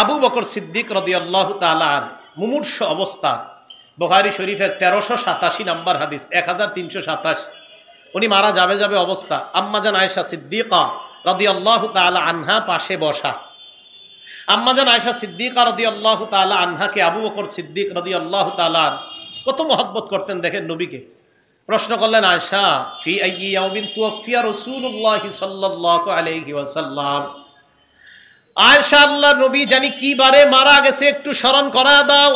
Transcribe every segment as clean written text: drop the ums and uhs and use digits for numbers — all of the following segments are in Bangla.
আবু বকর সিদ্দিক রাদিয়াল্লাহু তাআলা মুমূর্ষ অবস্থা, বুখারী শরীফের 1387 নম্বর হাদিস, 1327, উনি মারা যাবে অবস্থা। আম্মাজান আয়েশা সিদ্দিকা রাদিয়াল্লাহু তাআলা আনহা পাশে বসা। আম্মাজান আয়েশা সিদ্দিকা রাদিয়াল্লাহু তাআলা আনহাকে আবু বকর সিদ্দিক রাদিয়াল্লাহু তাআলা কত মহব্বত করতেন দেখেন নবীকে। প্রশ্ন করলেন, আয়েশা ফি আইয়ি ইয়াউমিন তুওফিয়া রাসূলুল্লাহ সাল্লাল্লাহু আলাইহি ওয়াসাল্লাম, আয়েশা আল্লাহর নবী জানি কি বারে মারা গেছে একটু স্মরণ করা দাও।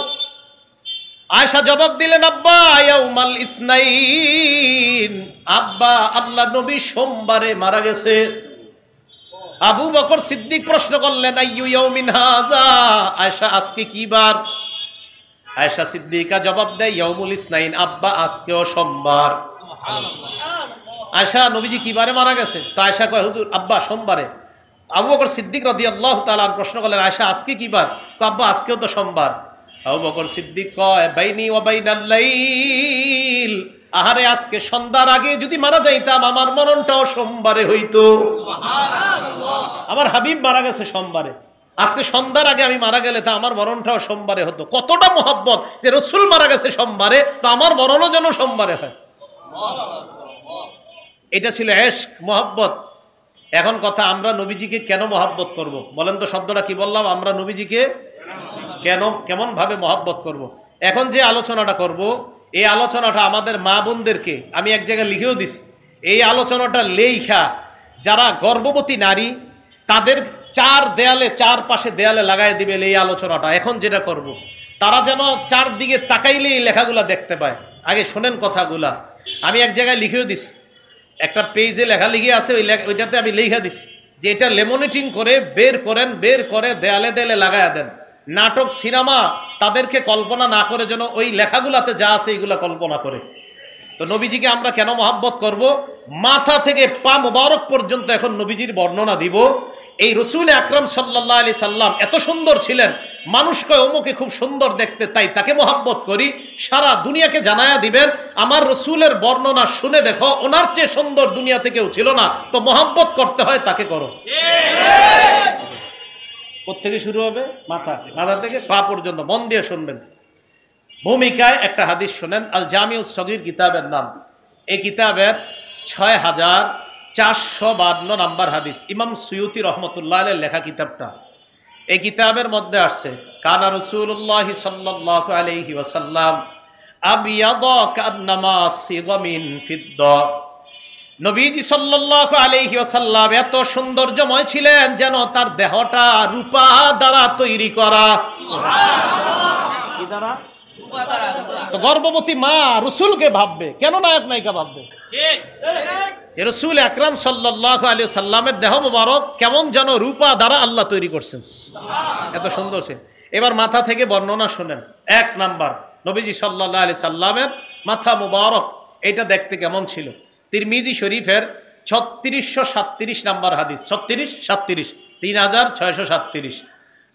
আয়েশা জবাব দিলেন, আব্বা ইয়াউমাল ইসনাইন, আব্বা আল্লাহর নবী সোমবারে মারা গেছে। আবু বকর সিদ্দিক প্রশ্ন করলেন, আইয়ু ইয়াউমিন হাযা, আয়েশা আজকে কি বার? আয়েশা সিদ্দিকা জবাব দেয়, ইয়াউমুল ইসনাইন, আব্বা আজকেও সোমবার। আয়েশা নবীজি কি বারে মারা গেছে? তো আয়েশা কয়, হুজুর আব্বা সোমবারে। আবু বকর সিদ্দিক রাদিয়াল্লাহু তাআলা প্রশ্ন করলেন, আয়েশা আজকে কি বার? তো আব্বা আজকেও তো সোমবার। আবু বকর সিদ্দিক কয়, বাইনি ওয়া বাইনাল লাইল, আহারে আজকে সন্ধ্যার আগে যদি মারা যাইতাম আমার মরণটাও সোমবারে হইতো। সুবহানাল্লাহ, আমার হাবিব মারা গেছে সোমবারে, আজকে সন্ধ্যার আগে আমি মারা গেলে তা আমার মরণটাও সোমবারে হতো। কতটা মহব্বত যে রাসূল মারা গেছে সোমবারে, তো আমার মরণও যেন সোমবারে হয়। এটা ছিল ইশক, মহব্বত। এখন কথা, আমরা নবীজিকে কেন মহব্বত করব? বলেন তো, শব্দটা কি বললাম? আমরা নবীজিকে কেন, কেমন ভাবে মহব্বত করব? এখন যে আলোচনাটা করব, এই আলোচনাটা আমাদের মা বোনদেরকে আমি এক জায়গায় লিখেও দিছি। এই আলোচনাটা লেখা যারা গর্ভবতী নারী তাদের চারপাশে দেয়ালে লাগাই দিবে এই আলোচনাটা। এখন যেটা করব, তারা যেন চারদিকে তাকাইলে এই লেখাগুলা দেখতে পায়। আগে শোনেন কথাগুলা, আমি এক জায়গায় লিখেও দিছি, একটা পেজে লেখা লিখে আছে, ওইটাতে আমি লেখা দিছি যে এটা লেমিনেটিং করে বের করেন, বের করে দেয়ালে দেয়ালে লাগাইয়া দেন। নাটক, সিনেমা তাদেরকে কল্পনা না করে যেন ওই লেখাগুলাতে যা আছে এইগুলা কল্পনা করে। তো নবীজিকে আমরা কেন মহব্বত করব? মাথা থেকে পা মুবারক পর্যন্ত এখন নবীজির বর্ণনা দিব। এই রাসূল আকরাম সাল্লাল্লাহু আলাইহি সাল্লাম এত সুন্দর ছিলেন, মানুষ কয় ওমকে খুব সুন্দর দেখতে, তাই তাকে মহব্বত করি। সারা দুনিয়াকে জানায়া দিবেন, আমার রাসূলের বর্ণনা শুনে দেখো, ওনার চেয়ে সুন্দর দুনিয়াতে কেউ ছিল না, তো মহব্বত করতে হয় তাকে করো। কোত্থেকে শুরু হবে? মাথা থেকে পা পর্যন্ত, মন দিয়ে শুনবেন। ভূমিকায় একটা হাদিস শোনেন, আল জামিউস সগীর কিতাবের নাম। এই কিতাবের 6452 নাম্বার হাদিস, ইমাম সুয়ুতি রহমতুল্লাহ আলাইহির লেখা কিতাবটা। এই কিতাবের মধ্যে আসছে, কানা রাসূলুল্লাহ সাল্লাল্লাহু আলাইহি ওয়াসাল্লাম আবিয়াদা কান্নামা সিগমিন ফিদ্দা, নবীজি সাল্লাল্লাহু আলাইহি ওয়াসাল্লাম এত সৌন্দর্যময় ছিলেন যেন তার দেহটা রূপা দ্বারা তৈরি করা। সুবহানাল্লাহ, কি দ্বারা? তো গর্ভবতী মা রাসূলকে ভাববে, কেন নায়ক নায়িকা ভাববে? ঠিক, রাসূল আকরাম সাল্লাল্লাহু আলাইহি ওয়াসাল্লামের দেহ মোবারক কেমন যেন রূপা দ্বারা আল্লাহ তৈরি করছেন, এত সুন্দর ছিল। এবার মাথা থেকে বর্ণনা শুনেন। 1 নাম্বার, নবীজি সাল্লাল্লাহু আলাইহি সাল্লামের মাথা মোবারক এটা দেখতে কেমন ছিল? তিরমিজি শরীফের 3637 নাম্বার হাদিস, 3637, 3637।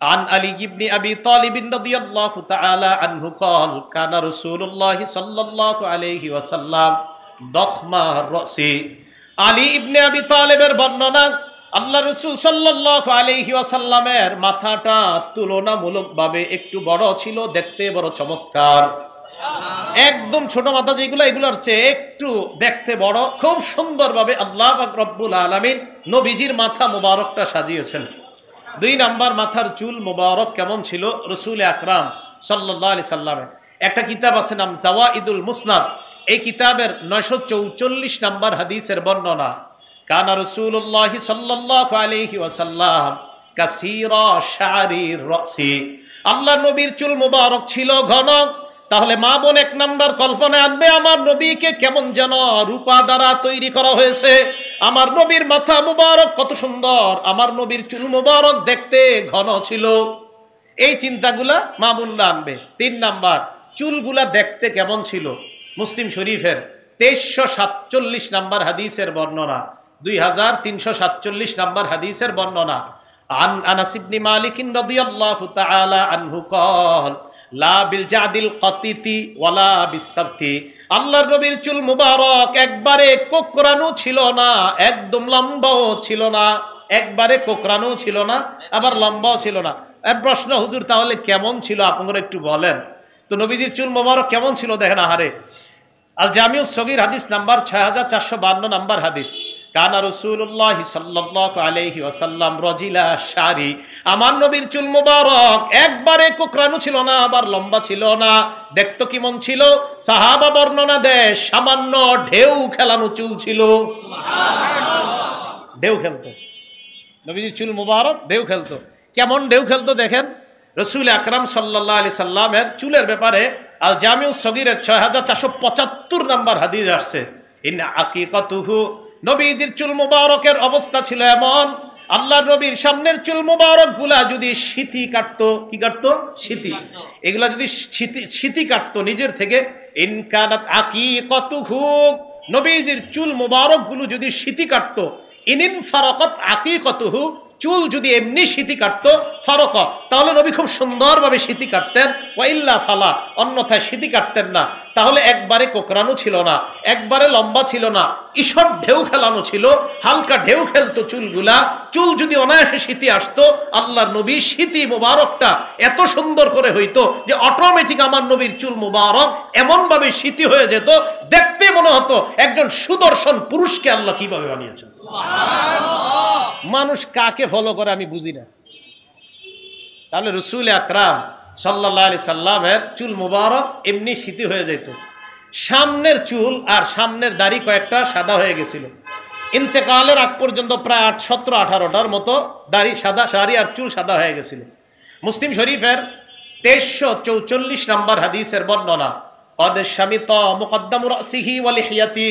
عن علي بن أبي طالب رضي الله تعالى عنه قال كان رسول الله صلى الله عليه وسلم ضخم الرأس। আলী ইবনে আবি তালেবের বর্ণনা, আল্লাহ রাসূল সাল্লাল্লাহু আলাইহি ওয়াসাল্লামের মাথাটা তুলনামূলকভাবে একটু বড় ছিল, দেখতে বড় চমৎকার। একদম ছোট মাথা যেগুলো, এগুলোর চেয়ে একটু দেখতে বড়, খুব সুন্দরভাবে আল্লাহ পাক রব্বুল আলামিন নবীজির মাথা মোবারকটা সাজিয়েছেন। 2 নাম্বার, মাথার চুল মোবারক কেমন ছিল রাসূল আকরাম সাল্লাল্লাহু আলাইহি সাল্লামের? একটা কিতাব আছে নাম জাওয়াইদুল মুসনাদ, এই কিতাবের 944 নাম্বার হাদিসের বর্ণনা, কানা রাসূলুল্লাহ সাল্লাল্লাহু আলাইহি ওয়াসাল্লাম কাসীরা শারির রাসি, আল্লাহ নবীর চুল মোবারক ছিল ঘন। তাহলে মা বোন 1 নাম্বার কল্পনায় আনবে, আমার নবীকে কেমন যেন রূপা দ্বারা তৈরি করা হয়েছে। আমার নবীর মাথা মুবারক কত সুন্দর, আমার নবীর চুল মুবারক দেখতে ঘন ছিল। এই চিন্তাগুলা মা বোনরা আনবে। 3 নাম্বার, চুলগুলা দেখতে কেমন ছিল? মুসলিম শরীফের 2347 নাম্বার হাদিসের বর্ণনা, 2347 নাম্বার হাদিসের বর্ণনা। عن أنس بن مالك رضي الله تعالى عنه قال لا بالجعد القطيط ولا بالسبت, আল্লাহর নবীর চুল মুবারক একবারে কোকড়ানো ছিল না, একদম লম্বাও ছিল না, একবারে কোকড়ানো ছিল না, আবার লম্বাও ছিল না। প্রশ্ন, হুজুর তাহলে কেমন ছিল আপনারা একটু বলেন তো, নবীজির চুল মোবারক কেমন ছিল দেখেন। আহারে, আল জামিউস সগীর হাদিস নাম্বার 6452 নাম্বার হাদিস, কানা রাসূলুল্লাহ সাল্লাল্লাহু আলাইহি ওয়াসাল্লাম রাজিলা শারি, আমার নবীর চুল মোবারক একবারে কোকড়ানো ছিল না, আবার লম্বা ছিল না। দেখতো কেমন ছিল? সাহাবা বর্ণনা দেয় সামান্য ঢেউ খেলানো চুল ছিল। সুবহানাল্লাহ, ঢেউ খেলতো নবীজির চুল মোবারক, ঢেউ খেলতো। কেমন ঢেউ খেলতো দেখেন। রাসূল আকরাম সাল্লাল্লাহু আলাইহি সাল্লামের চুলের ব্যাপারে আল জামিউস সগীরের 6475 নাম্বার হাদিস আসছে, ইন আকিকাতুহু, নবীজির চুল মুবারকের অবস্থা ছিল এমন, আল্লাহর নবীর সামনের চুল মুবারক গুলা যদি শীতি কাটতো, কি কাটতো? শীতি। এগুলা যদি শীতি কাটতো নিজের থেকে, ইন কানাত আকিকাতুহু, নবীজির চুল মুবারক গুলো যদি শীতি কাটতো, ইনিন ফারাকাত আকিকাতুহু, চুল যদি এমনি শীতি কাটতো, ফারক, তাহলে নবী খুব সুন্দরভাবে শীতি কাটতেন, ওয়াইল্লা ফালা, অন্যথায় শীতি কাটতেন না। তাহলে একবারে কোকড়ানো ছিল না, একবারে লম্বা ছিল না, ঈষৎ ঢেউ খেলানো ছিল, হালকা ঢেউ খেলতো চুলগুলা। চুল যদি অনায়াসে শীতি আসতো, আল্লাহর নবীর শীতি মুবারকটা এত সুন্দর করে হইতো যে অটোমেটিক আমার নবীর চুল মুবারক এমন ভাবে শীতি হয়ে যেত, দেখতে মনে হতো একজন সুদর্শন পুরুষকে আল্লাহ কিভাবে বানিয়েছেন। সুবহানাল্লাহ, মানুষ কাকে ফলো করে আমি বুঝি না। তাহলে রাসূল আকরাম সাল্লাল্লাহু আলাইহি সাল্লামের চুল মুবারক এমনি শীতি হয়ে যেত। সামনের চুল আর সামনের দাড়ি কয়েকটা সাদা হয়ে গেছিল। ইন্তেকালের আগ পর্যন্ত প্রায় 17-18টার মতো দাড়ি সাদা, শাড়ি আর চুল সাদা হয়ে গেছিল। মুসলিম শরীফের 2344 নাম্বার হাদিসের বর্ণনা, কদ শামিত মুকদ্দামু রাসিহি ওয়া লিহিয়াতি,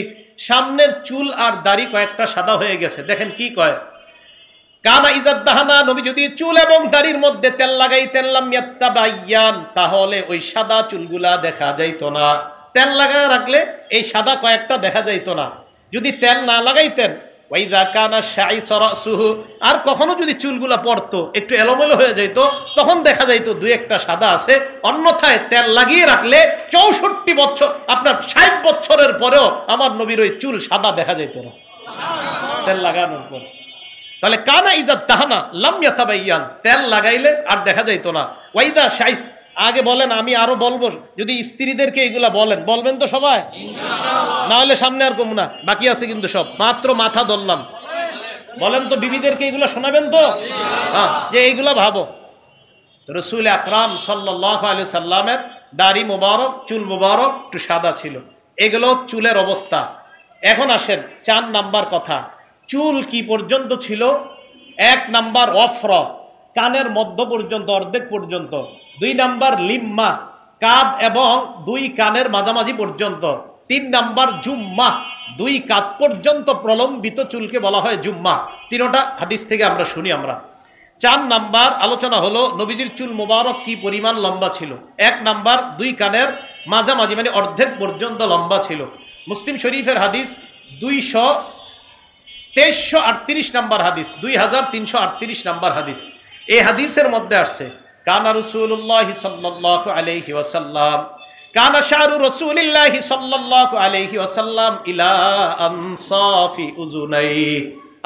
সামনের চুল আর দাড়ি কয়েকটা সাদা হয়ে গেছে। দেখেন কি কয়, কানা ইজাদ্দাহানা, নবী যদি চুল এবং দাড়ির মধ্যে তেল লাগাইতেন, লাম ইয়াত্তাবায়ান, তাহলে ওই সাদা চুলগুলা দেখা যাইতো না। তেল লাগায় রাখলে এই সাদা কয়েকটা দেখা যাইতো না। যদি তেল না লাগাইতেন, ওয়াইযা কানা শাইসা রাসুহু, আর কখনো যদি চুলগুলা পড়তো একটু এলোমেলো হয়ে যাইত, তখন দেখা যাইতো দুই একটা সাদা আছে। অন্যথায় তেল লাগিয়ে রাখলে 64 বছর, আপনার 60 বছরের পরেও আমার নবীর ওই চুল সাদা দেখা যাইতো না তেল লাগানোর পর। তাহলে কানা ইজাত তাহানা লাম ইয়াতাবায়ান, তেল লাগাইলে আর দেখা যাইতো না। ওয়াইদা শাই, আগে বলেন, আমি আরো বলবো, যদি স্ত্রীদেরকে এগুলা বলবেন তো সবাই ইনশাআল্লাহ, না হলে সামনে আর কমু না, বাকি আছে কিন্তু সব, মাত্র মাথা ধরলাম। বলেন তো বিবিদেরকে এগুলা শোনাবেন তো, হ্যাঁ, যে এইগুলা ভাবো। রাসূল আকরাম সাল্লাল্লাহু আলাইহি সাল্লামের দাড়ি মোবারক, চুল মোবারক একটু সাদা ছিল। এগুলো চুলের অবস্থা। এখন আসেন 4 নাম্বার কথা, চুল কি পর্যন্ত ছিল। 1 নাম্বার ওয়ফর, কানের মধ্য পর্যন্ত, অর্ধেক পর্যন্ত। 2 নাম্বার লিম্মা, কাঁধ এবং 2 কানের মাঝামাঝি পর্যন্ত। 3 নাম্বার জুম্মা, 2 কাঁধ পর্যন্ত প্রলম্বিত চুলকে বলা হয় জুম্মা। 3টা হাদিস থেকে আমরা শুনি আমরা। 4 নাম্বার আলোচনা হলো নবীজির চুল মোবারক কি পরিমাণ লম্বা ছিল। 1 নাম্বার 2 কানের মাঝামাঝি মানে অর্ধেক পর্যন্ত লম্বা ছিল। মুসলিম শরীফের হাদিস 2338 নাম্বার হাদিস, 2338 নাম্বার হাদিস। এই হাদিসের মধ্যে আসছে, কানা রাসূলুল্লাহ সাল্লাল্লাহু আলাইহি ওয়াসাল্লাম, কানা শারু রাসূলিল্লাহ সাল্লাল্লাহু আলাইহি ওয়াসাল্লাম ইলা আনসাফি উযুনাই,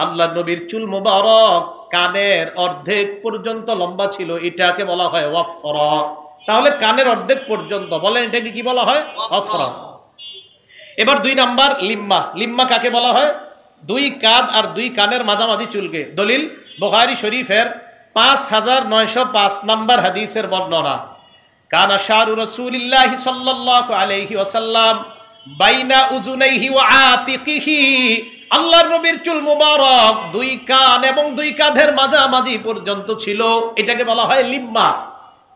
আল্লাহর নবীর চুল মুবারক কানের অর্ধেক পর্যন্ত লম্বা ছিল, এটাকে বলা হয় ওয়াফরা। তাহলে কানের অর্ধেক পর্যন্ত, বলেন এটাকে কি বলা হয়? ওয়াফরা। এবার 2 নাম্বার লিম্মা, লিম্মা কাকে বলা হয়? 2 কাঁধ আর 2 কানের মাঝামাঝি চুলকে। দলিল বুখারী শরীফের 5905 নাম্বার হাদিসের বর্ণনা, কানা শারু রাসূলিল্লাহি সাল্লাল্লাহু আলাইহি ওয়াসাল্লাম বাইনা উযুনাইহি ওয়া আতিকিহি, আল্লাহর নবীর চুল মুবারক 2 কান এবং 2 কাঁধের মাঝামাঝি পর্যন্ত ছিল, এটাকে বলা হয় লিম্মা।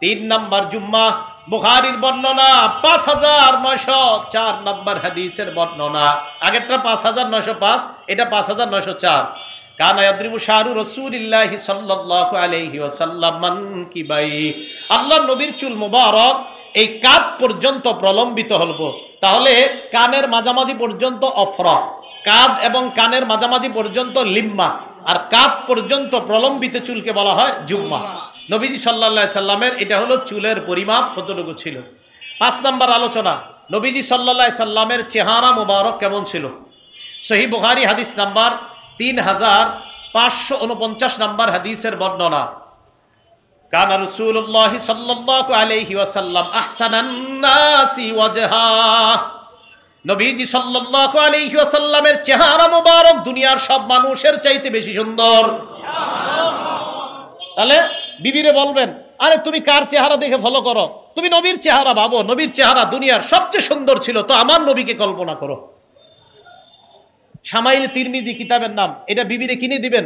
3 নাম্বার জুম্মা, বুখারীর বর্ণনা 5904 নাম্বার হাদিসের বর্ণনা। আগেরটা 5905, এটা 5904। কানা ইয়াদরিবু শারু রাসূলিল্লাহি সাল্লাল্লাহু আলাইহি ওয়াসাল্লাম মানকিবাই, আল্লাহর নবীর চুল মুবারক এই কাঁধ পর্যন্ত প্রলম্বিত হলো। তাহলে কানের মাঝামাঝি পর্যন্ত অফরা, কাঁধ এবং কানের মাঝামাঝি পর্যন্ত লিম্মা, আর কাঁধ পর্যন্ত প্রলম্বিত চুলকে বলা হয় জুম্মা। নবীজি সাল্লাল্লাহু আলাইহি সাল্লামের এটা হলো চুলের পরিমাপ কতটুকু ছিল। 5 নাম্বার আলোচনা, নবীজি সাল্লাল্লাহু আলাইহি সাল্লামের চেহারা মুবারক কেমন ছিল। সহিহ বুখারী হাদিস নাম্বার 3549 নাম্বার হাদিসের বর্ণনা, কানা রাসূলুল্লাহ সাল্লাল্লাহু আলাইহি ওয়াসাল্লাম আহসানান নাসি ওয়াজহা, নবীজি সাল্লাল্লাহু আলাইহি ওয়াসাল্লামের চেহারা মোবারক দুনিয়ার সব মানুষের চাইতে বেশি সুন্দর। তাহলে বিবিরে বলবেন, আরে তুমি কার চেহারা দেখে ফলো করো? তুমি নবীর চেহারা ভাবো, নবীর চেহারা দুনিয়ার সবচেয়ে সুন্দর ছিল, তো আমার নবীকে কল্পনা করো। শামাইল তিরমিজি কিতাবের নাম, এটা বিবিরে কিনে দিবেন,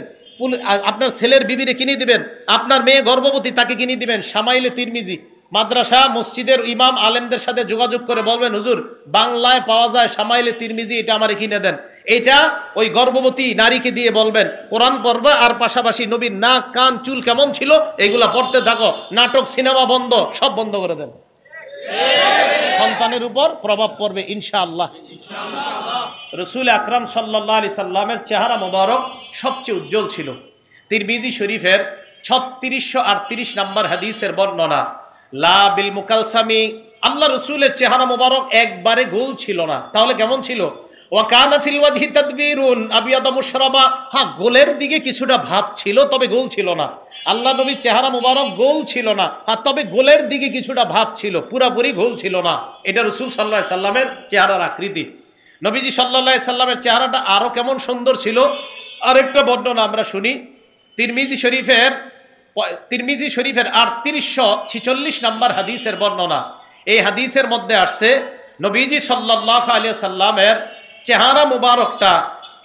আপনার ছেলের বিবিরে কিনে দিবেন, আপনার মেয়ে গর্ভবতী তাকে কিনে দিবেন। শামাইলে তিরমিজি, মাদ্রাসা মসজিদের ইমাম আলেমদের সাথে যোগাযোগ করে বলবেন, হুজুর বাংলায় পাওয়া যায় শামাইলে তিরমিজি, এটা আমারে কিনে দেন। এটা ওই গর্ভবতী নারীকে দিয়ে বলবেন কোরআন পড়বা, আর পাশাপাশি নবীর নাক কান চুল কেমন ছিল এগুলা পড়তে থাকো, নাটক সিনেমা বন্ধ, সব বন্ধ করে দেন। সন্তানের উপর প্রভাব পড়বে ইনশাআল্লাহ। রাসূল আকরাম সাল্লাল্লাহু আলাইহি সাল্লামের চেহারা মোবারক সবচেয়ে উজ্জ্বল ছিল। তিরমিজি শরীফের 3638 নম্বর হাদিসের বর্ণনা, লা বিল মুকালসামি, আল্লাহ রাসূলের চেহারা মোবারক একবারে গোল ছিল না। তাহলে কেমন ছিল? ওয়া কানা ফিল ওয়াজহি তাদবিরুন আবিয়াদা মুশরাবা, হ্যাঁ গোলের দিকে কিছুটা ভাব ছিল, তবে গোল ছিল না। আল্লাহ নবীর চেহারা মোবারক গোল ছিল না, আর তবে গোলের দিকে কিছুটা ভাব ছিল, পুরাপুরি গোল ছিল না। এটা রাসূল সাল্লাল্লাহু আলাইহি সাল্লামের চেহারার আকৃতি। নবীজি সাল্লাল্লাহু আলাইহি সাল্লামের চেহারাটা আরো কেমন সুন্দর ছিল, আরেকটা বর্ণনা আমরা শুনি। তিরমিজি শরীফের 3846 নম্বর হাদিসের বর্ণনা। এই হাদিসের মধ্যে আসছে নবীজি সাল্লাল্লাহু আলাইহি সাল্লামের চেহারা মুবারকটা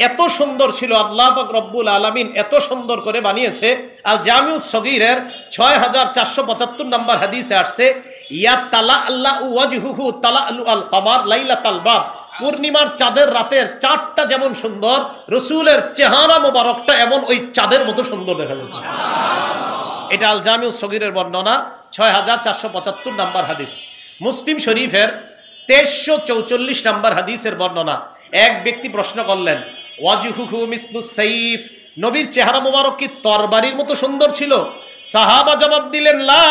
এত সুন্দর ছিল, আল্লাহ পাক রব্বুল আলামিন এত সুন্দর করে বানিয়েছে। আল জামিউস সগীরের 6475 নম্বর হাদিসে আসছে, ইয়া তালাআল্লাহু ওয়াজহুহু তালাআলুল কমার লাইলাতাল বাদ, পূর্ণিমার চাঁদের রাতের চাঁদটা যেমন সুন্দর, রাসূলের চেহারা মুবারকটা এমন ওই চাঁদের মতো সুন্দর দেখা যেত। এটা আল জামিউস সগীরের বর্ণনা, 6475 নম্বর হাদিস। মুসলিম শরীফের 1344 নম্বর হাদিসের বর্ণনা। এক ব্যক্তি প্রশ্ন করলেন, ওয়াজহুহু মিসলুস সাইফ, নবীর চেহারা মুবারক কি তরবারির মতো সুন্দর ছিল? সাহাবা জবাব দিলেন, লা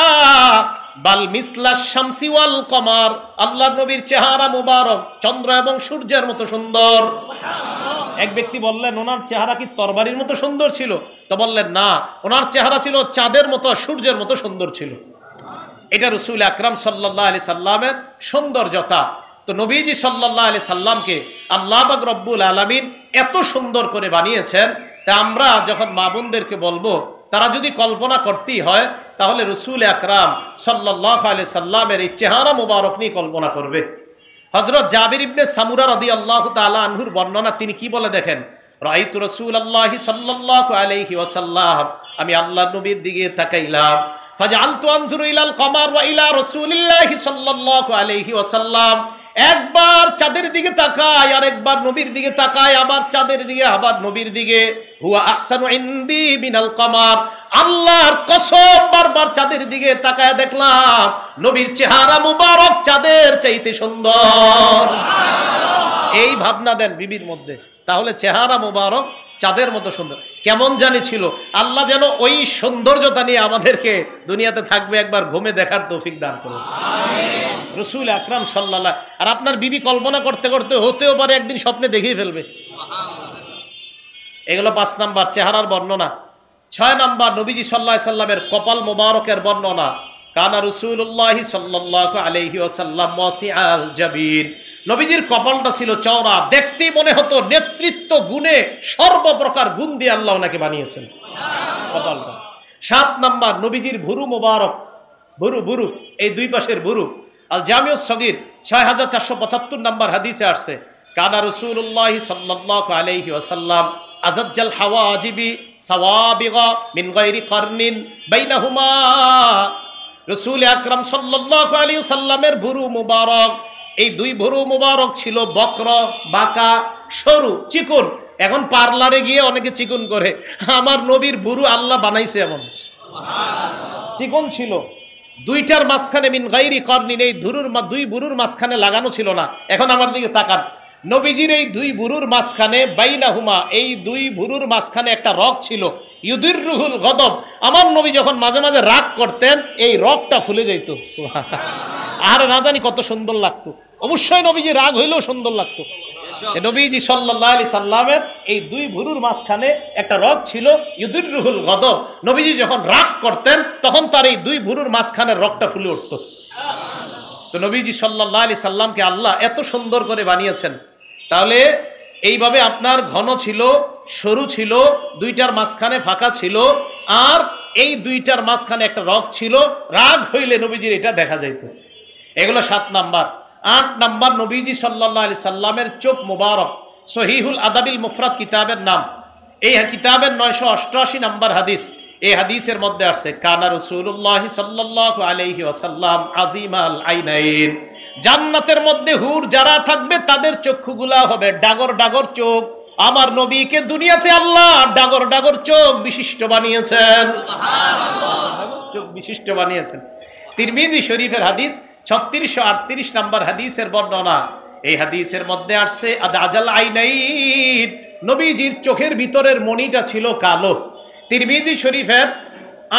বাল মিসলাশ শামসি ওয়াল কমার, আল্লাহর নবীর চেহারা মুবারক চন্দ্র এবং সূর্যের মতো সুন্দর। এক ব্যক্তি বললেন, ওনার চেহারা কি তরবারির মতো সুন্দর ছিল? তো বললেন, না, ওনার চেহারা ছিল চাঁদের মতো, সূর্যের মতো সুন্দর ছিল। এটা রাসূল আকরাম সাল্লাল্লাহু আলাইহি সাল্লামের সৌন্দর্যতা। তো নবীজি সাল্লাল্লাহু আলাইহি সাল্লামকে আল্লাহ পাক রব্বুল আলামিন এত সুন্দর করে বানিয়েছেন, তা আমরা যখন মা বোনদেরকে বলবো, তারা যদি কল্পনা করতেই হয়, তাহলে রাসূল আকরাম সাল্লাল্লাহু আলাইহি সাল্লামের এই চেহারা মুবারক নিয়ে কল্পনা করবে। হযরত জাবির ইবনে সামুরা রাদিয়াল্লাহু তাআলা আনহুর বর্ণনা, তিনি কি বলে দেখেন, রাআইতু রাসূলুল্লাহি সাল্লাল্লাহু আলাইহি ওয়াসাল্লাম, আমি আল্লাহর নবীর দিকে তাকাইলাম, ফাজআলতু আনজুরু ইলাল কমার ওয়া ইলা রাসূলিল্লাহি সাল্লাল্লাহু আলাইহি ওয়াসাল্লাম, একবার চাঁদের দিকে তাকায়, আর একবার নবীর দিকে তাকায়, আবার চাঁদের দিকে, আবার নবীর দিকে। হুয়া আহসানু ইনদি মিনাল কমার, আল্লাহর কসম বারবার চাঁদের দিকে তাকায় দেখলাম নবীর চেহারা মুবারক চাঁদের চাইতে সুন্দর। এই ভাবনা দেন বিবির মধ্যে, তাহলে চেহারা মুবারক চাঁদের মতো সুন্দর কেমন জানি ছিল। আল্লাহ যেন ওই সৌন্দর্যতা নিয়ে আমাদেরকে দুনিয়াতে থাকবে একবার ঘুমে দেখার তৌফিক দান করুন, আমিন। রাসূল আকরাম সাল্লাল্লাহু, আর আপনার বিবি কল্পনা করতে করতে হতেও পারে একদিন স্বপ্নে দেখেই ফেলবে। এগুলো 5 নাম্বার চেহারার বর্ণনা। 6 নাম্বার নবীজি সাল্লাল্লাহু আলাইহি সাল্লামের কপাল মোবারকের বর্ণনা। কানা রাসূলুল্লাহ সাল্লাল্লাহু আলাইহি ওয়াসাল্লাম ওয়াসিআল জাবিন, নবীজির কপালটা ছিল চওড়া, দেখতেই মনে হতো নেতৃত্ব গুণে সর্বপ্রকার গুণ দিয়ে আল্লাহ ওনাকে বানিয়েছেন কপালটা। 7 নাম্বার নবীজির ভুরু মোবারক, ভুরু এই দুই পাশের ভুরু। আল জামিউস সগীর 6475 নাম্বার হাদিসে আসছে, কানা রাসূলুল্লাহ সাল্লাল্লাহু আলাইহি ওয়াসাল্লাম আযাজ্জাল হাওয়াজিবি সাওয়াবিগা মিন গায়রি কারনিন বাইনাহুমা, রাসূল আকরাম সাল্লাল্লাহু আলাইহি ওয়াসাল্লামের ভুরু মুবারক, এই দুই ভুরু মুবারক ছিল বক্র, বাঁকা, সরু, চিকন। এখন পার্লারে গিয়ে অনেকে চিকন করে, আমার নবীর ভুরু আল্লাহ বানাইছে এমন সুবহানাল্লাহ, চিকন ছিল। দুইটার মাঝখানে মিন গায়রি কারনিন, এই দুই ভুরুর মাঝখানে লাগানো ছিল না। এখন আমার দিকে তাকান, নবীজির এই দুই ভুরুর মাঝখানে বাইনাহুমা, এই দুই ভুরুর মাঝখানে একটা রগ ছিল, ইউদিররুহুল গদব, আমার নবী যখন মাঝে মাঝে রাগ করতেন এই রগটা ফুলে যেত, সুবহানাল্লাহ। আর না জানি কত সুন্দর লাগতো। অবশ্যই নবীজি রাগ হইলেও সুন্দর লাগতো। নবীজি সাল্লাল্লাহু আলাইহি সাল্লামের এই দুই ভুরুর মাঝখানে একটা রগ ছিল, ইউদিরুহুল গদব। নবীজি যখন রাগ করতেন তখন তার এই দুই ভুরুর মাঝখানের রগটা ফুলে উঠত। তো নবীজি সাল্লাল্লাহু আলাইহি সাল্লামকে আল্লাহ এত সুন্দর করে বানিয়েছেন। তাহলে এইভাবে আপনার ঘন ছিল, সরু ছিল, দুইটার মাঝখানে ফাঁকা ছিল, আর এই দুইটার মাঝখানে একটা রগ ছিল। রাগ হইলে নবীজির এটা দেখা যাইত। এগুলো 7 নাম্বার। 8 নাম্বার, নবীজি সাল্লাল্লাহু আলাইহি সাল্লামের চোখ মুবারক। সহিহুল আদাবিল মুফরাদ কিতাবের নাম। এই কিতাবের 988 নাম্বার হাদিস। এই হাদিসের মধ্যে আছে, কানা রাসূলুল্লাহ সাল্লাল্লাহু আলাইহি ওয়াসাল্লাম আজিমাল আইনাইন। জান্নাতের মধ্যে হুর যারা থাকবে তাদের চক্ষুগুলা হবে ডাগর ডাগর চোখ। আমার নবীকে দুনিয়াতে আল্লাহ ডাগর ডাগর চোখ বিশিষ্ট বানিয়েছেন। সুবহানাল্লাহ, চোখ বিশিষ্ট বানিয়েছেন। তিরমিজি শরীফের হাদিস 3638 নাম্বার হাদিসের বর্ণনা। এই হাদিসের মধ্যে আসছে, আদাজাল আইনাইন, নবীজির চোখের ভিতরের মণিটা ছিল কালো। তিরমিজি শরীফের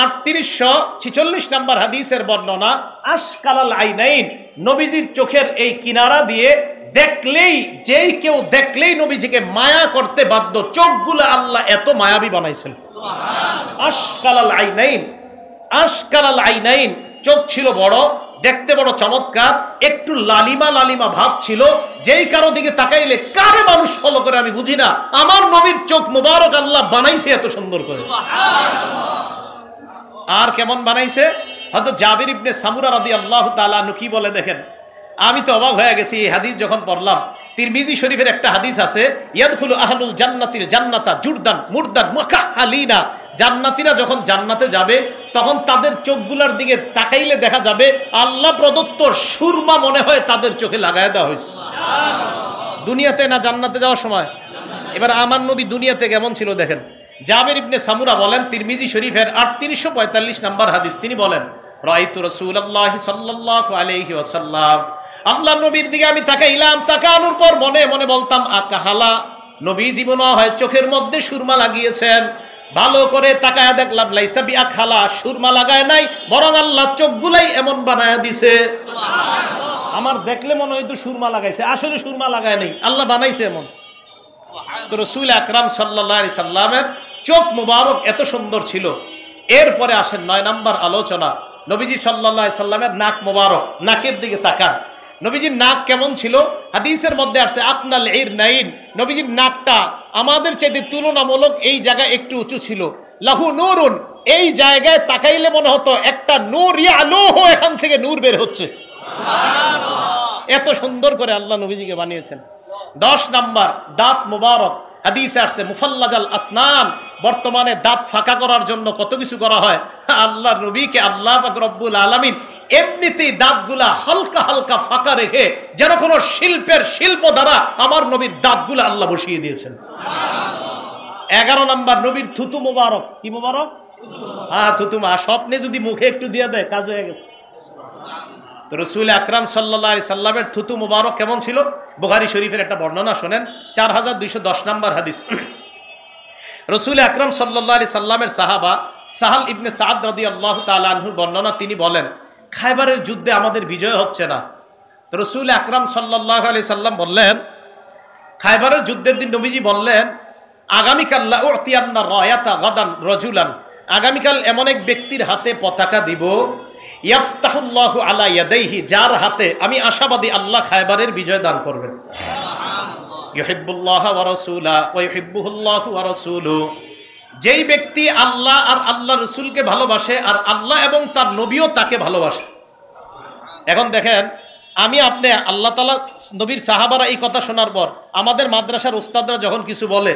3846 নাম্বার হাদিসের বর্ণনা, আশকালাল আইনাইন, নবীজির চোখের এই কিনারা দিয়ে দেখলেই, যেই কেউ দেখলেই নবীজিকে মায়া করতে বাধ্য। চোখগুলো আল্লাহ এত মায়াবী বানাইছেন। সুবহানাল্লাহ। আশকালাল আইনাইন, আশকালাল আইনাইন, চোখ ছিল বড়, দেখতে বড় চমৎকার, একটু লালিমা লালিমা ভাব ছিল। যেই কারো দিকে তাকাইলে কারে মানুষ ফলো করে আমি বুঝি না, আমার নবীর চোখ মুবারক আল্লাহ বানাইছে এত সুন্দর করে। আর কেমন বানাইছে? হযরত জাবির ইবনে সামুরা রাদিয়াল্লাহু তাআলা আনহু কি বলে দেখেন, আমি তো অবাক হয়ে গেছি এই হাদিস যখন পড়লাম। তিরমিজি শরীফের একটা হাদিস আছে, ইয়াদখুলু আহলুল জান্নাতিল জান্নাতা জুরদান মুরদান মুকাহহালিনা। জান্নাতীরা যখন জান্নাতে যাবে তখন তাদের চোখগুলোর দিকে তাকাইলে দেখা যাবে আল্লাহ প্রদত্ত সুরমা মনে হয় তাদের চোখে লাগায় দেওয়া হয়েছে। দুনিয়াতে না জান্নাতে যাওয়ার সময়। এবার আমার নবী দুনিয়াতে কেমন ছিল দেখেন। জাবির ইবনে সামুরা বলেন, তিরমিজি শরীফের 3845 নাম্বার হাদিস, তিনি বলেন, রাআইতু রাসূলুল্লাহ সাল্লাল্লাহু আলাইহি ওয়াসাল্লাম, আল্লাহ নবীর দিকে আমি তাকাইলাম, তাকানোর পর মনে মনে বলতাম, আকাহালা, নবী জীবন হয় চোখের মধ্যে সুরমা লাগিয়েছেন। ভালো করে তাকায়া দেখলাম, লাইসা বি আখালা, সুরমা লাগায় নাই, বরং আল্লাহ চোখগুলাই এমন বানায়া দিছে। সুবহানাল্লাহ। আমার দেখলে মনে হয়তো সুরমা লাগাইছে, আসলে সুরমা লাগায় নাই, আল্লাহ বানাইছে এমন। তো রাসূল আকরাম সাল্লাল্লাহু আলাইহি সাল্লামের চোখ মুবারক এত সুন্দর ছিল। এরপরে আসেন 9 নাম্বার আলোচনা, নবীজি সাল্লাল্লাহু আলাইহি সাল্লামের নাক মুবারক। নাকের দিকে তাকান, নবীজির নাক কেমন ছিল? হাদিসের মধ্যে আছে, আকনাল ইরনাইন, নবীজির নাকটা আমাদের চাইতে তুলনামূলক এই জায়গায় একটু উঁচু ছিল। লাহু নূরুন, এই জায়গায় তাকাইলে মনে হতো একটা নূর ইয়ালুহু, এখান থেকে নূর বের হচ্ছে। সুবহানাল্লাহ। এত সুন্দর করে আল্লাহ নবীজিকে বানিয়েছেন। 10 নাম্বার, দাঁত মুবারক। হাদিসে আসছে, মুফাল্লাজাল আসনান, বর্তমানে দাঁত ফাঁকা করার জন্য কত কিছু করা হয়। আল্লাহ নবীকে আল্লাহ পাক রব্বুল আলামিন এমনিতেই দাঁতগুলা হালকা হালকা ফাঁকা রেখে যেন কোনো শিল্পের শিল্প দ্বারা আমার নবীর দাঁতগুলা আল্লাহ বসিয়ে দিয়েছেন। 11 নাম্বার, নবীর থুতু মুবারক। কি মুবারক? হ্যাঁ, থুতু। স্বপ্নে যদি মুখে একটু দিয়ে দেয় কাজ হয়ে গেছে। তো রাসূল আকরাম সাল্লাল্লাহু আলাইহি সাল্লামের থুতু মুবারক কেমন ছিল? বুখারী শরীফের একটা বর্ণনা শোনেন, 4210 নাম্বার হাদিস। রাসূল আকরাম সাল্লাল্লাহু আলাইহি সাল্লামের সাহাবা সাহাল ইবনে সাদ রাদিয়াল্লাহু তাআলা আনহুর বর্ণনা, তিনি বলেন, খায়বারের যুদ্ধে আমাদের বিজয় হচ্ছে না। তো রাসূল আকরাম সাল্লাল্লাহু আলাইহি সাল্লাম বললেন, খায়বারের যুদ্ধের দিন নবীজি বললেন, আগামীকাল লা উতিয়ান্না রায়াতা গাদান রাজুলান, আগামীকাল এমন এক ব্যক্তির হাতে পতাকা দিব, ইয়াফতাহুল্লাহু আলা ইয়াদাইহি, যার হাতে আমি আশাবাদী আল্লাহ খায়বারের বিজয় দান করবেন। ইউহিব্বুল্লাহ ওয়া রাসূলুহু ওয়া ইউহিব্বুহুল্লাহু ওয়া রাসূলুহু, যেই ব্যক্তি আল্লাহ আর আল্লাহ রাসূলকে ভালোবাসে আর আল্লাহ এবং তার নবীও তাকে ভালোবাসে। এখন দেখেন, আমি আপনি আল্লাহ তাআলা নবীর সাহাবারা এই কথা শোনার পর আমাদের মাদ্রাসার উস্তাদরা যখন কিছু বলে,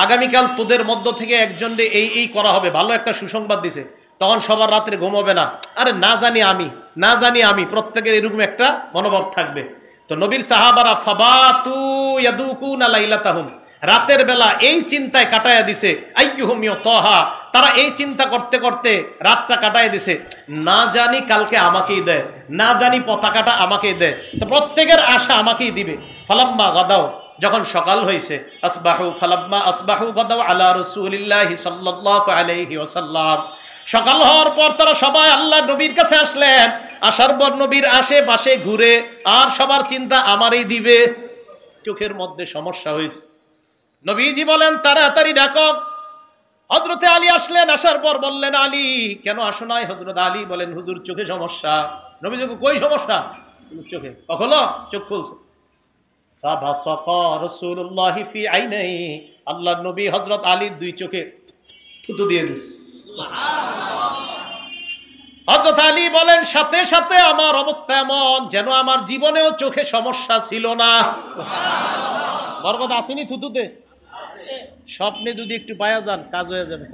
আগামীকাল তোদের মধ্য থেকে একজনকে এই করা হবে, ভালো একটা সুসংবাদ দিছে, তখন সবার রাত্রে ঘুম হবে না। আরে না জানি আমি, প্রত্যেকের এরকম একটা মনোভাব থাকবে। তো নবীর সাহাবারা ফাবাতু ইয়াদুকুনা লাইলাতাহুম, রাতের বেলা এই চিন্তায় কাটায়া দিছে। আইয়ুহুম ইউতাহা, তারা এই চিন্তা করতে করতে রাতটা কাটায় দিছে, না জানি কালকে আমাকেই দেয়, না জানি পতাকাটা আমাকেই দেয়, তো প্রত্যেকের আশা আমাকেই দিবে। ফালাম্মা গাদাও, যখন সকাল হয়েছে, আসবাহু ফালাম্মা আসবাহু গাদাও আলা রাসূলিল্লাহি সাল্লাল্লাহু আলাইহি ওয়াসাল্লাম, সকাল হওয়ার পর তারা সবাই আল্লাহ নবীর কাছে আসলেন। আসার পর নবীর আশেপাশে ঘুরে আর সবার চিন্তা আমারই দিবে। চোখের মধ্যে সমস্যা হয়েছে। নবীজি বলেন তাড়াতাড়ি ডাকো। হযরতে আলী আসলেন, আসার পর বললেন আলী কেন আসো নাই? হযরত আলী বলেন হুজুর চোখে সমস্যা। নবীজি কই সমস্যা? চোখে। কখনো চোখ খুলছে। ফাবাসাকা রাসূলুল্লাহি ফি আইনাই, আল্লাহর নবী হযরত আলীর দুই চোখে থুতু দিয়ে দিস। হযরত আলী বলেন সাথে সাথে আমার অবস্থা এমন যেন আমার জীবনেও চোখে সমস্যা ছিল না। বরকত আসেনি থুতুতে? স্বপ্নে যদি একটু পায়া যান কাজ হয়ে যাবে।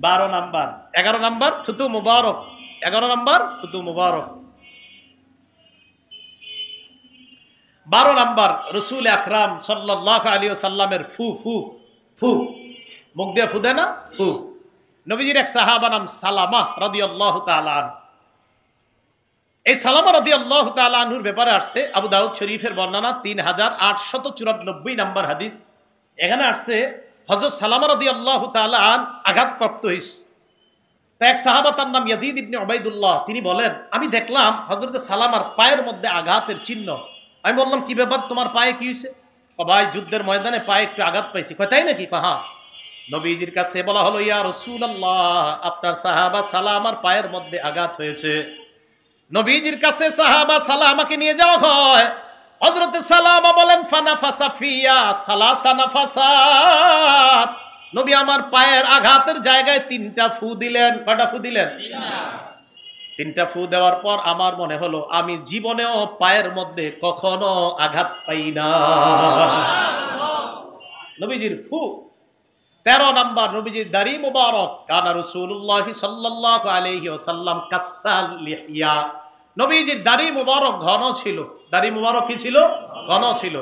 12 নাম্বার 11 নাম্বার থুতু মুবারক। 11 নাম্বার থুতু মুবারক। 12 নাম্বার রাসূল আকরাম সাল্লাল্লাহু আলাইহি ওয়াসাল্লামের ফু ফু ফু, মুখ দিয়ে ফু দেয় না, ফু। নবীজির এক সাহাবা নাম সালামা রাদিয়াল্লাহু তাআলা আনহু। এই সালামা রাদিয়াল্লাহু তাআলা আনহুর ব্যাপারে আসছে আবু দাউদ শরীফের বর্ণনা 3894 নাম্বার হাদিস। এখানে আসছে হযরত সালামা রাদিয়াল্লাহু তাআলা আঘাতপ্রাপ্ত হইছে। তা এক সাহাবা তার নাম ইয়াজিদ ইবনে উবাইদুল্লাহ, তিনি বলেন আমি দেখলাম হযরত সালামার পায়ের মধ্যে আঘাতের চিহ্ন। আমি বললাম কি ব্যাপার, তোমার পায়ে কি হয়েছে? ভাই যুদ্ধের ময়দানে পায়ে একটু আঘাত পাইছি। কয় তাই নাকি? হ্যাঁ। নবীজির কাছে বলা হলো ইয়া রাসূলুল্লাহ আপনার সাহাবা সালামার পায়ের মধ্যে আঘাত হয়েছে। নবীজির কাছে সাহাবা সালামাকে নিয়ে যাওয়া হয়। হযরত সালামা বলেন ফানাফাসা ফিয়া সালাসা নাফাসাত, নবী আমার পায়ের আঘাতের জায়গায় 3টা ফু দিলেন। কয়টা ফু দিলেন? 3টা ফু দেওয়ার পর আমার মনে হলো আমি জীবনেও পায়ের মধ্যে কখনো আঘাত পাই না। নবীজির ফু। 13 নাম্বার নবীজির দাড়ি মুবারক। কানা রাসূলুল্লাহ সাল্লাল্লাহু আলাইহি ওয়াসাল্লাম কাসাল লিহিয়া, নবীজির দাড়ি মুবারক ঘন ছিল। দাড়ি মুবারক কি ছিল? ঘন ছিল।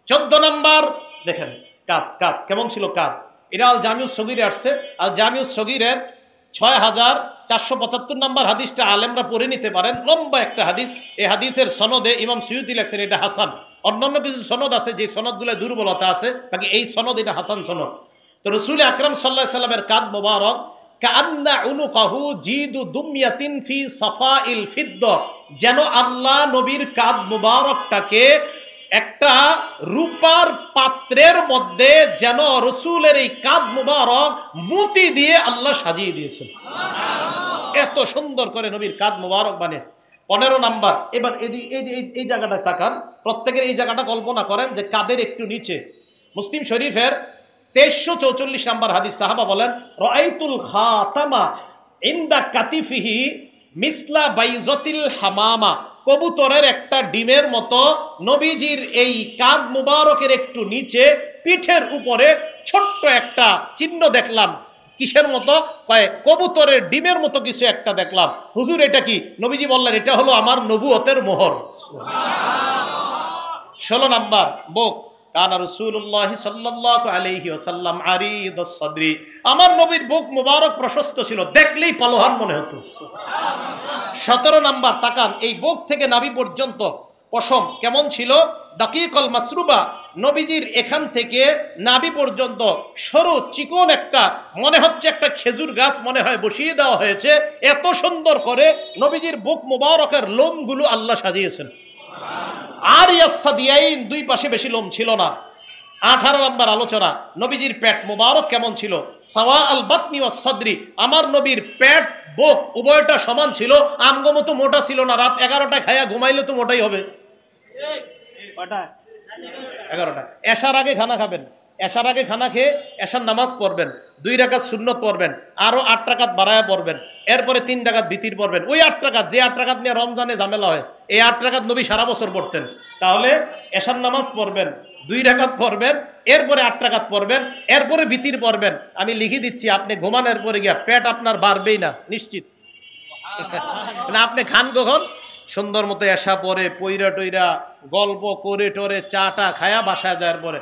14 নাম্বার দেখেন কাদ। কাদ কেমন ছিল? কাদ এটা আল জামিউস সগীরে আসছে। আল জামিউস সগীরের 6475 নাম্বার হাদিসটা আলেমরা পড়ে নিতে পারেন, লম্বা একটা হাদিস। এই হাদিসের সনদে ইমাম সুয়ুতি লেখছেন এটা হাসান। অন্যান্য কিছু সনদ আছে যে সনদগুলো দুর্বলতা আছে, বাকি এই সনদ এটা হাসান সনদ। তো রাসূল আকরাম সাল্লাল্লাহু আলাইহি সাল্লামের কাদ মুবারক কান্না উনুকাহু জিদু দুমিয়াতিন ফি সাফাইল ফিদ্দা, যেন আল্লাহ নবীর কাদ মুবারকটাকে একটা রূপার পাত্রের মধ্যে যেন রাসূলের এই কাদ মুবারক মুতি দিয়ে আল্লাহ সাজিয়ে দিয়েছেন। এত সুন্দর করে নবীর কাদ মুবারক বানিয়েছে। 15 নাম্বার এবার এই জায়গাটা তাকান, প্রত্যেকের এই জায়গাটা কল্পনা করেন যে কাদের একটু নিচে। মুসলিম শরীফের 2344 নাম্বার হাদিস, সাহাবা বলেন রাআইতুল খাতামা ইনদা কাতিফিহি মিসলা বাইজাতিল হামামা, কবুতরের একটা ডিমের মতো নবীজির এই কাদ মুবারকের একটু নিচে পিঠের উপরে ছোট্ট একটা চিহ্ন দেখলাম। কিসের মতো? কয় কবুতরের ডিমের মতো কিছু একটা দেখলাম। হুজুর এটা কি? নবীজি বললেন এটা হলো আমার নবুয়তের মোহর। 16 নাম্বার বুক। কানা রাসূলুল্লাহ সাল্লাল্লাহু আলাইহি ওয়াসাল্লাম আরিদুস সাদরি, আমার নবীর বুক মুবারক প্রশস্ত ছিল, দেখলেই পালোহান মনে হতো। 17 নাম্বার তাকান, এই বুক থেকে নাভি পর্যন্ত পশম কেমন ছিল? দাকিকাল মাসরুবা, নবীজির এখান থেকে নাভি পর্যন্ত সরু চিকন একটা, মনে হচ্ছে একটা খেজুর গাছ মনে হয় বসিয়ে দেওয়া হয়েছে। এত সুন্দর করে নবীজির বুক মুবারকের লোমগুলো আল্লাহ সাজিয়েছেন। আর ইয়াসাদিয়াইন, দুই পাশে বেশি লোম ছিল না। 18 নাম্বার আলোচনা, নবীজির পেট মুবারক কেমন ছিল? সাওয়া আল বাতনি ওয়াস সাদরি, আমার নবীর পেট বুক উভয়টা সমান ছিল, আমগো মতো মোটা ছিল না। রাত 11টায় খায়া ঘুমাইলে তো মোটাই হবে। 11টা এশার আগে খানা খাবেন, এশার আগে খানা খেয়ে এশার নামাজ পড়বেন, 2 রাকাত সুন্নত পড়বেন, আরো 8 রাকাত বাড়ায়া পড়বেন, এরপরে 3 রাকাত বিতির পড়বেন। ওই 8 রাকাত, যে 8 রাকাত নিয়ে রমজানে ঝামেলা হয়, এই 8 রাকাত নবী সারা বছর পড়তেন। তাহলে এশার নামাজ পড়বেন, 2 রাকাত পড়বেন, এরপরে 8 রাকাত পড়বেন, এরপরে বিতির পড়বেন। আমি লিখে দিচ্ছি, আপনি ঘুমানোর পরে গিয়া পেট আপনার বাড়বেই না নিশ্চিত। না আপনি খান কখন? সুন্দর মতো এসা পরে পইরা টইরা গল্প করে টরে চাটা খায়া বাসায় যাওয়ার পরে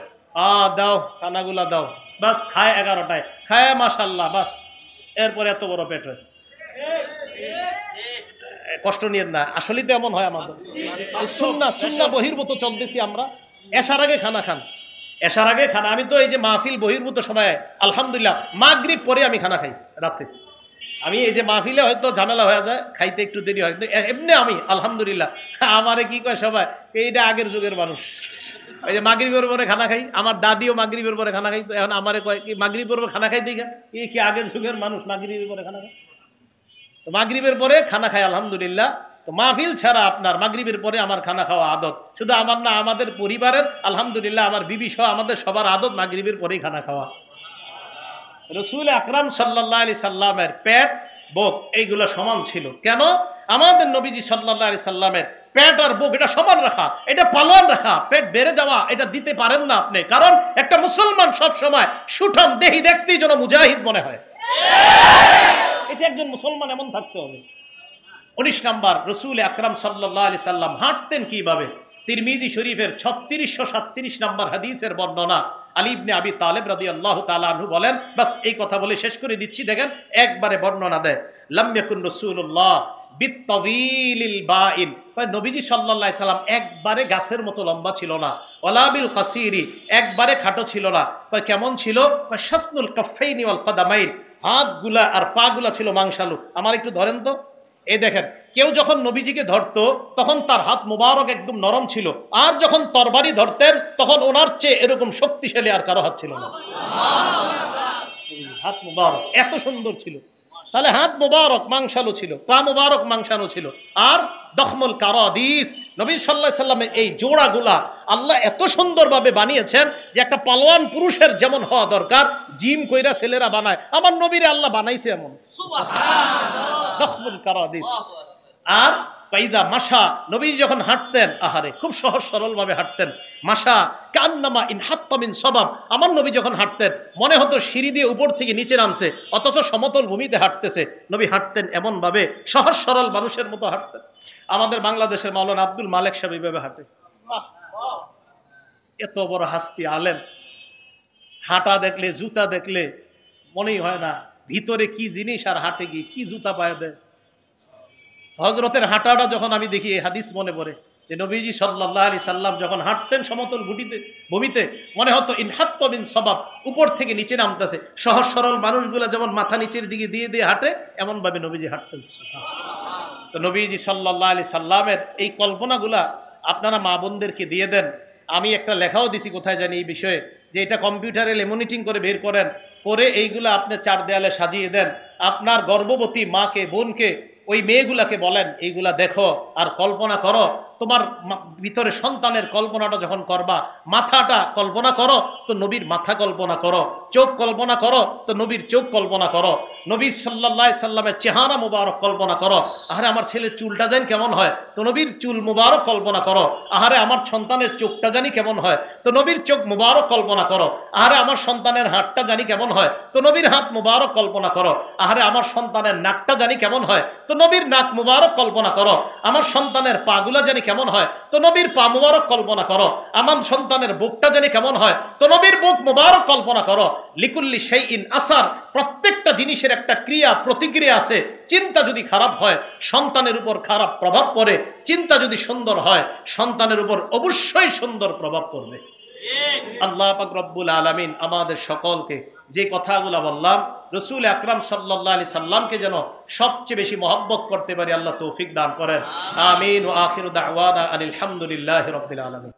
দাও খানাগুলা দাও, বাস খায় 11টায়, খায় মাশাল্লাহ, বাস এরপরে এত বড় পেট হয়। কষ্ট নিয়েন না, আসলেই তো এমন হয় আমাদের। সুন্নাহ বহির্ভূত চলতেছি আমরা। এশার আগে খানা খান, এশার আগে খানা। আমি তো এই যে মাহফিল বহির্ভূত সময় আলহামদুলিল্লাহ মাগরিব পরে আমি খানা খাই রাতে। আমি এই যে মাহফিলে হয়তো ঝামেলা হয়ে যায়, খাইতে একটু দেরি হয়, কিন্তু এমনি আমি আলহামদুলিল্লাহ আমারে কি কয় সবাই, এইটা আগের যুগের মানুষ। এই যে মাগরিবের পরে খানা খাই, আমার দাদিও মাগরিবের পরে খানা খাই, তো এখন আমারে কয় কি মাগরিবের পরে খানা খাই দিঘা, এই কি আগের যুগের মানুষ মাগরিবের পরে খানা খায়? তো মাগরিবের পরে খানা খাই আলহামদুলিল্লাহ। তো মাহফিল ছাড়া আপনার মাগরিবের পরে আমার খানা খাওয়া আদত, শুধু আমার না, আমাদের পরিবারের আলহামদুলিল্লাহ আমার বিবি সহ আমাদের সবার আদত মাগরিবের পরেই খানা খাওয়া। রসুল আকরাম সাল্লাল্লাহু আলাইহি সাল্লামের পেট, বুক এইগুলো সমান ছিল। কেন? আমাদের নবীজি সাল্লাল্লাহু আলাইহি সাল্লামের পেট আর বুক এটা সমান রাখা, এটা পালন রাখা। পেট বেড়ে যাওয়া এটা দিতে পারেন না আপনি, কারণ একটা মুসলমান সব সময় সুঠাম দেহি দেখতেই যেন মুজাহিদ মনে হয়। এটা একজন মুসলমান এমন থাকতে হবে। 19 নাম্বার, রসুল আকরাম সাল্লাল্লাহু আলাইহি সাল্লাম হাঁটতেন কিভাবে? তিরমিজি শরীফের 3637 নাম্বার হাদিসের বর্ণনা। আলী ইবনে আবি তালেব রাদিয়াল্লাহু তাআলা আনহু বলেন, বাস এই কথা বলে শেষ করে দিচ্ছি, দেখেন একবারে বর্ণনা দেয়। লাম ইয়াকুন রাসূলুল্লাহ বিত্তাওয়িলিল বাইন, নবীজি সাল্লাল্লাহু আলাইহি সাল্লাম একবারে গাছের মতো লম্বা ছিল না, ওয়ালা বিল কাসিরি, একবারে খাটো ছিল না। কেমন ছিল? শাসনুল কাফাইনি ওয়াল কদামাইন, হাতগুলা আর পাগুলা ছিল মাংসালু। আমার একটু ধরেন তো, এই দেখেন, কেউ যখন নবীজিকে ধরতো তখন তার হাত মুবারক একদম নরম ছিল, আর যখন তরবারি ধরতেন তখন ওনার চেয়ে এরকম শক্তিশালী আর কারো হাত ছিল না। হাত মুবারক এত সুন্দর ছিল। তাহলে হাত মুবারক মাংসালু ছিল, পা মুবারক মাংসালু ছিল, আর দখমুল কারাদিস, নবী সাল্লাল্লাহু আলাইহি সাল্লামের এই জোড়াগুলা আল্লাহ এত সুন্দরভাবে বানিয়েছেন যে একটা পালোয়ান পুরুষের যেমন হওয়া দরকার, জিম কইরা ছেলেরা বানায়, আমার নবীরে আল্লাহ বানাইছে এমন। সুবহানাল্লাহ, দখমুল কারাদিস। আর পাইদা মাশা, নবী যখন হাঁটতেন, আহারে খুব সহজ সরল ভাবে হাঁটতেন। মাশা কান্নামা ইন হাত্তা মিন সাবাব, আমার নবী যখন হাঁটতেন মনে হতো সিঁড়ি দিয়ে উপর থেকে নিচে নামছে, অথচ সমতল ভূমিতে হাঁটতেছে। নবী হাঁটতেন এমন ভাবে, সহজ সরল মানুষের মতো হাঁটতেন। আমাদের বাংলাদেশের মাওলানা আব্দুল মালেক সাহেব এইভাবে হাঁটে। এত বড় হাস্তি আলেম, হাঁটা দেখলে, জুতা দেখলে মনেই হয় না ভিতরে কি জিনিস, আর হাঁটে গিয়ে কি জুতা পায়ে দেয়। হযরতের হাঁটাটা যখন আমি দেখি, এই হাদিস মনে পড়ে যে নবীজি সাল্লাল্লাহু আলাইহি সাল্লাম যখন হাঁটতেন সমতল ভূমিতে মনে হতো ইন হাত্তা মিন সাবাব, উপর থেকে নিচে নামতেছে। সহজ সরল মানুষগুলা যেমন মাথা নিচের দিকে দিয়ে দিয়ে হাঁটে, এমন ভাবে নবীজি হাঁটতেন। তো নবীজি সাল্লাল্লাহু আলাইহি সাল্লামের এই কল্পনাগুলা আপনারা মা বোনদেরকে দিয়ে দেন। আমি একটা লেখাও দিছি কোথায় জানি এই বিষয়ে, যে এটা কম্পিউটারে লেমিনেটিং করে বের করেন, করে এইগুলা আপনি চার দেয়ালে সাজিয়ে দেন। আপনার গর্ভবতী মাকে, বোনকে, ওই মেয়েগুলাকে বলেন এইগুলা দেখো আর কল্পনা করো, তোমার ভিতরে সন্তানের কল্পনাটা যখন করবা, মাথাটা কল্পনা করো তো নবীর মাথা কল্পনা করো, চোখ কল্পনা করো তো নবীর চোখ কল্পনা করো, নবী সাল্লাল্লাহু আলাইহি সাল্লামের চেহারা মুবারক কল্পনা করো। আহারে আমার ছেলের চুলটা জানি কেমন হয়, তো নবীর চুল মুবারক কল্পনা করো। আহারে আমার সন্তানের চোখটা জানি কেমন হয়, তো নবীর চোখ মুবারক কল্পনা করো। আহারে আমার সন্তানের হাতটা জানি কেমন হয়, তো নবীর হাত মুবারক কল্পনা করো। আহারে আমার সন্তানের নাকটা জানি কেমন হয়, তো নবীর নাক মুবারক কল্পনা করো। আমার সন্তানের পাগুলা জানি কেমন হয়, তো নবীর পা মুবারক কল্পনা করো। আমার সন্তানের বুকটা জানি কেমন হয়, তো নবীর বুক মুবারক কল্পনা করো। লিকুল্লি শাইইন আসার, প্রত্যেকটা জিনিসের একটা ক্রিয়া প্রতিক্রিয়া আছে। চিন্তা যদি খারাপ হয় সন্তানের উপর খারাপ প্রভাব পড়ে, চিন্তা যদি সুন্দর হয় সন্তানের উপর অবশ্যই সুন্দর প্রভাব পড়বে। আল্লাহ পাক রব্বুল আলামিন আমাদের সকলকে যে কথাগুলো বললাম, রসুল আকরাম সাল্লাল্লাহু আলাইহি সাল্লামকে যেন সবচেয়ে বেশি মহব্বত করতে পারি, আল্লাহ তৌফিক দান করেন। আমিন। ওয়া আখিরু দাওয়ানা আলহামদুলিল্লাহি রাব্বিল আলামিন।